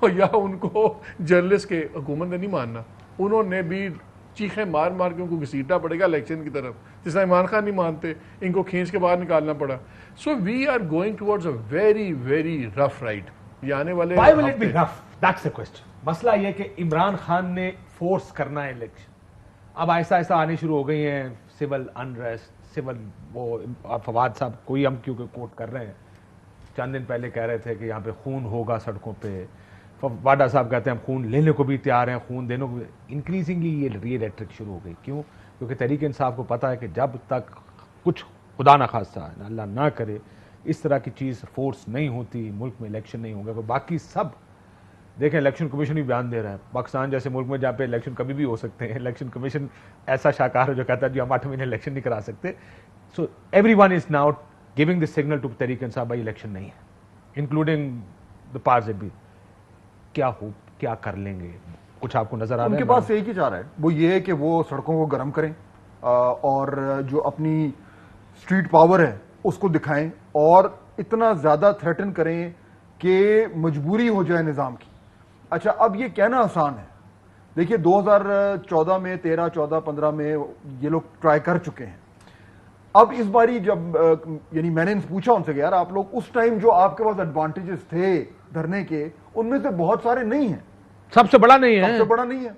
اور یا ان کو جرنلسٹ کے حکومت نے نہیں ماننا. انہوں نے بھی چیخیں مار مار کے ان کو گھسیٹنا پڑے گا الیکشن کی طرف, جس طرح عمران خان نہیں مانتے, ان کو کھینچ کے باہر نکالنا پڑا. So we are going towards a very very rough ride. یہ آنے والے Why will it be rough? That's the question. مسئلہ یہ کہ عمران خان نے فورس کرنا ہے الیکشن. اب آہستہ آہستہ آنے شروع ہو گئی ہیں سول انریسٹ, سول وہ فواد صاحب کوئی ہم کیونکہ کوٹ کر رہے ہیں, چند دن پہلے کہہ رہے تھے کہ یہاں پہ خون ہوگا سڑکوں پہ. واڈا صاحب کہتے ہیں ہم خون لینے کو بھی تیار ہیں, خون دینے کو بھی. انکریزنگلی یہ ریٹرک شروع ہو گئی. کیوں؟ کیونکہ تحریک انصاف کو پتا ہے کہ جب تک کچھ خدا نہ خواستہ اللہ نہ کرے اس طرح کی چیز فورس نہیں ہوتی, ملک میں الیکشن نہیں ہوگا. باقی سب دیکھیں, الیکشن کمیشن بھی بیان دے رہا ہے. پاکستان جیسے ملک میں جہاں پہ الیکشن کبھی بھی ہو سکتے ہیں, الیکشن کمیشن ایسا شاہکار ہے جو کہتا ہے جی ہم 8 مہینے الیکشن نہیں کرا سکتے. So every one is now giving this signal to Tehreek Insaf بھائی الیکشن نہیں ہے, انکلوڈنگ دا پارٹس بھی. کیا ہو, کیا کر لیں گے, کچھ آپ کو نظر آ رہا ہے؟ ان کے پاس ایک ہی چارہ ہے, وہ یہ ہے کہ وہ سڑکوں کو گرم کریں اور جو اپنی اسٹریٹ پاور ہے اس کو دکھائیں اور اتنا زیادہ تھریٹن کریں کہ مجبوری ہو جائے نظام کی. اچھا, اب یہ کہنا آسان ہے. دیکھیے 2014 میں 13, 14, 15 میں یہ لوگ ٹرائی کر چکے ہیں. اب اس باری جب یعنی میں نے پوچھا ان سے کہ یار آپ لوگ اس ٹائم جو آپ کے پاس ایڈوانٹیجز تھے دھرنے کے, ان میں سے بہت سارے نہیں ہیں, سب سے بڑا نہیں ہے, سب سے بڑا نہیں ہے.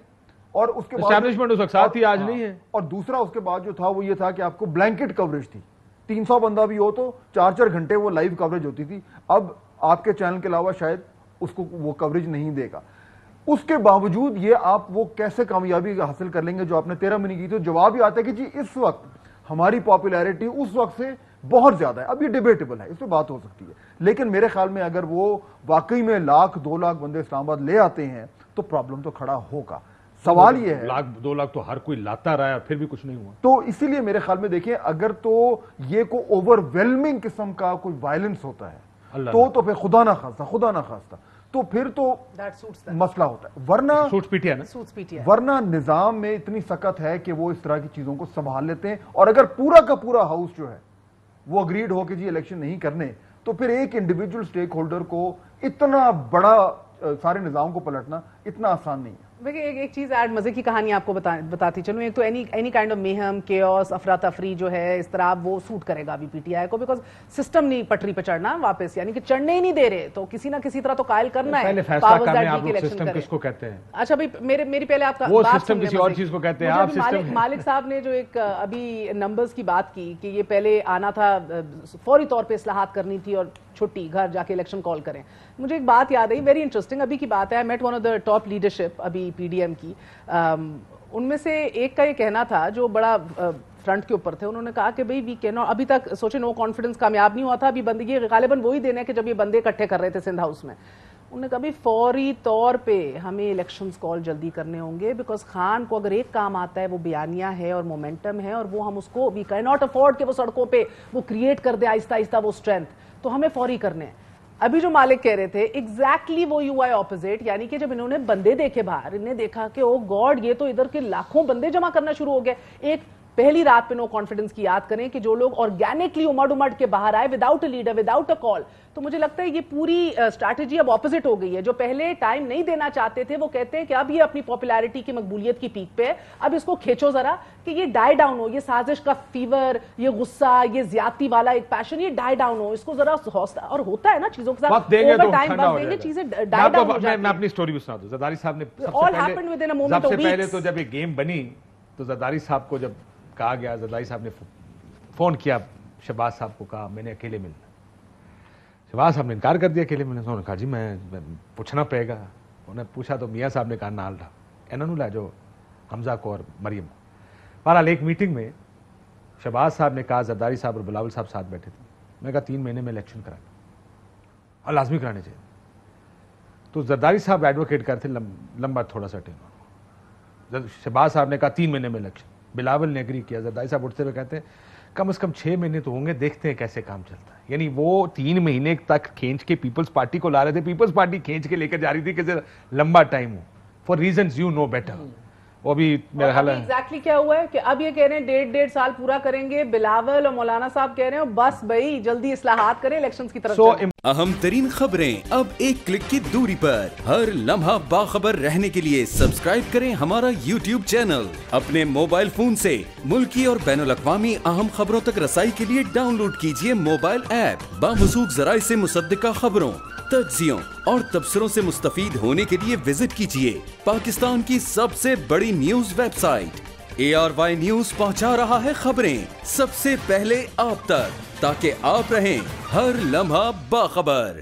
اور اس کے بعد اسٹیبلشمنٹ اس وقت ساتھ ہی, آج نہیں ہے. اور دوسرا اس کے بعد جو تھا وہ یہ تھا کہ آپ کو بلینکٹ کوریج تھی. 300 بندہ بھی ہو تو 4 گھنٹے وہ لائیو کوریج ہوتی تھی. اب آپ کے چینل کے علاوہ شاید اس کو وہ کوریج نہیں دے گا. اس کے باوجود یہ آپ وہ کیسے کامیابی حاصل کر لیں گے جو آپ نے 13 مہینے کی تھی. جواب یہ آتا ہے کہ جی اس وقت ہماری پاپولیرٹی اس وقت سے بہت زیادہ ہے. اب یہ ڈیبیٹیبل ہے, اس پہ بات ہو سکتی ہے, لیکن میرے خیال میں اگر وہ واقعی میں 1,00,000 2 لاکھ بندے اسلام آباد لے آتے ہیں تو پرابلم تو کھڑا ہوگا. سوال یہ ہے 1,00,000 2 لاکھ تو ہر کوئی لاتا رہا ہے پھر بھی کچھ نہیں ہوا. تو اسی لیے میرے خیال میں دیکھیں, اگر تو یہ کوئی اوور ویلمنگ قسم کا کوئی وائلنس ہوتا ہے تو پھر خدا نہ خواستہ تو پھر تو مسئلہ ہوتا ہے. ورنہ نظام میں اتنی سخت ہے کہ وہ اس طرح کی چیزوں کو سنبھال لیتے ہیں. اور اگر پورا کا پورا ہاؤس جو ہے وہ اگریڈ ہو کہ جی الیکشن نہیں کرنے, تو پھر ایک انڈیویجول سٹیک ہولڈر کو اتنا بڑا سارے نظام کو پلٹنا اتنا آسان نہیں ہے. دیکھیں ایک چیز ایڈ مزے کی کہانی آپ کو بتاتی چلوں. ایک تو اینی کائنڈ آف میہم, کیوس, افراتفری جو ہے اس طرح وہ سوٹ کرے گا ابھی پی ٹی آئی کو, بیکاز سسٹم نہیں پٹری پہ چڑھنا واپس, یعنی کہ چڑھنے ہی نہیں دے رہے, تو کسی نہ کسی طرح تو قائل کرنا ہے. پہلے فیصلہ کرنے آپ لوگ سسٹم کس کو کہتے ہیں؟ اچھا بھائی میری پہلے آپ کا وہ سسٹم کسی اور چیز کو کہتے ہیں, آپ سسٹم. مالک صاحب نے جو ایک ابھی نمبرز کی بات کی کہ یہ پہلے آنا تھا, فوری طور پہ اصلاحات کرنی تھی اور چھٹی, گھر جا کے الیکشن کال کریں. مجھے ایک بات یاد آئی, ویری انٹرسٹنگ, ابھی کی بات ہے. I met one of the top leadership ابھی پی ڈی ایم کی. ان میں سے ایک کا یہ کہنا تھا جو بڑا فرنٹ کے اوپر تھے, انہوں نے کہا کہ بھئی وی کین ناٹ, ابھی تک سوچے نو کانفیڈنس کامیاب نہیں ہوا تھا, ابھی بندگی غالباً وہی دینا ہے کہ جب یہ بندے اکٹھے کر رہے تھے سندھ ہاؤس میں. انہوں نے کہا بھی فوری طور پہ ہمیں الیکشنز کال جلدی کرنے ہوں گے, بیکاز خان کو اگر ایک کام آتا ہے وہ بیانیہ ہے اور مومنٹم ہے, اور وہ ہم اس کو وی کین ناٹ افورڈ کہ وہ سڑکوں پہ وہ کریٹ کر دے آہستہ آہستہ وہ اسٹرینتھ, تو ہمیں فوری کرنے ہیں. ابھی جو مالک کہہ رہے تھے ایگزیکٹلی وہ یو آئی اپوزٹ, یعنی کہ جب انہوں نے بندے دیکھے باہر, انہیں دیکھا کہ او گاڈ یہ تو ادھر کے لاکھوں بندے جمع کرنا شروع ہو گئے. ایک پہلی رات پہ نو کانفیڈنس کی یاد کریں کہ جو لوگ آرگینکلی امڑ کے باہر آئے without a leader, without a call, تو مجھے لگتا ہے یہ پوری اسٹریٹجی اب اپوزٹ ہو گئی ہے. جو پہلے ٹائم نہیں دینا چاہتے تھے وہ کہتے ہیں کہ اب یہ اپنی پاپولیرٹی کی مقبولیت کی پیک پہ ہے, اب اس کو کھینچو ذرا کہ یہ ڈائی ڈاؤن ہو, یہ سازش کا فیور, یہ غصہ, یہ زیادتی والا ایک پیشن, یہ ڈائی ڈاؤن ہو, اس کو ذرا حوصلہ, اور ہوتا ہے نا چیزوں کے ساتھ اوور ٹائم وقت دیں گے چیزیں ڈائی ڈاؤن ہو جاتی ہیں. میں اپنی سٹوری بھی سنا دوں. زرداری صاحب نے سب سے پہلے تو جب یہ گیم بنی تو زرداری صاحب کو جب کہا گیا, زرداری صاحب نے فون کیا شہباز صاحب کو, کہا میں نے اکیلے ملنا. شہباز صاحب نے انکار کر دیا اکیلے ملنے سے. انہوں نے کہا جی میں پوچھنا پڑے گا. انہوں نے پوچھا تو میاں صاحب نے کہا نال رہا انہوں نے جو حمزہ کو اور مریم کو. بہرحال ایک میٹنگ میں شہباز صاحب نے کہا زرداری صاحب اور بلاول صاحب ساتھ بیٹھے تھے, میں کہا 3 مہینے میں الیکشن کرانا اور لازمی کرانے چاہیے. تو زرداری صاحب ایڈوکیٹ کرتے لمبا تھوڑا سا ٹائم. شہباز صاحب نے کہا 3 مہینے میں الیکشن. بلاول نے اگری کیا. زرداری صاحب اٹھتے ہوئے کہتے ہیں کم از کم 6 مہینے تو ہوں گے, دیکھتے ہیں کیسے کام چلتا ہے. یعنی وہ 3 مہینے تک کھینچ کے پیپلز پارٹی کو لا رہے تھے, پیپلز پارٹی کھینچ کے لے کر جا رہی تھی کہ لمبا ٹائم ہو, for reasons you know better. وہ بھی میرا خیال ہے ایگزیکٹلی کیا ہوا ہے کہ اب یہ کہہ رہے ہیں 1.5 سال پورا کریں گے. بلاول اور مولانا صاحب کہہ رہے ہیں بس بھائی جلدی اصلاحات کریں, الیکشنز کی طرف چلیں. اہم ترین خبریں اب ایک کلک کی دوری پر. ہر لمحہ باخبر رہنے کے لیے سبسکرائب کریں ہمارا YouTube چینل. اپنے موبائل فون سے ملکی اور بین الاقوامی اہم خبروں تک رسائی کے لیے ڈاؤن لوڈ کیجیے موبائل ایپ. باموثوق ذرائع سے مصدقہ خبروں, تجزیوں اور تبصروں سے مستفید ہونے کے لیے وزٹ کیجیے پاکستان کی سب سے بڑی news website. ARY news پہنچا رہا ہے خبریں سب سے پہلے آپ تک, تاکہ آپ رہیں ہر لمحہ باخبر.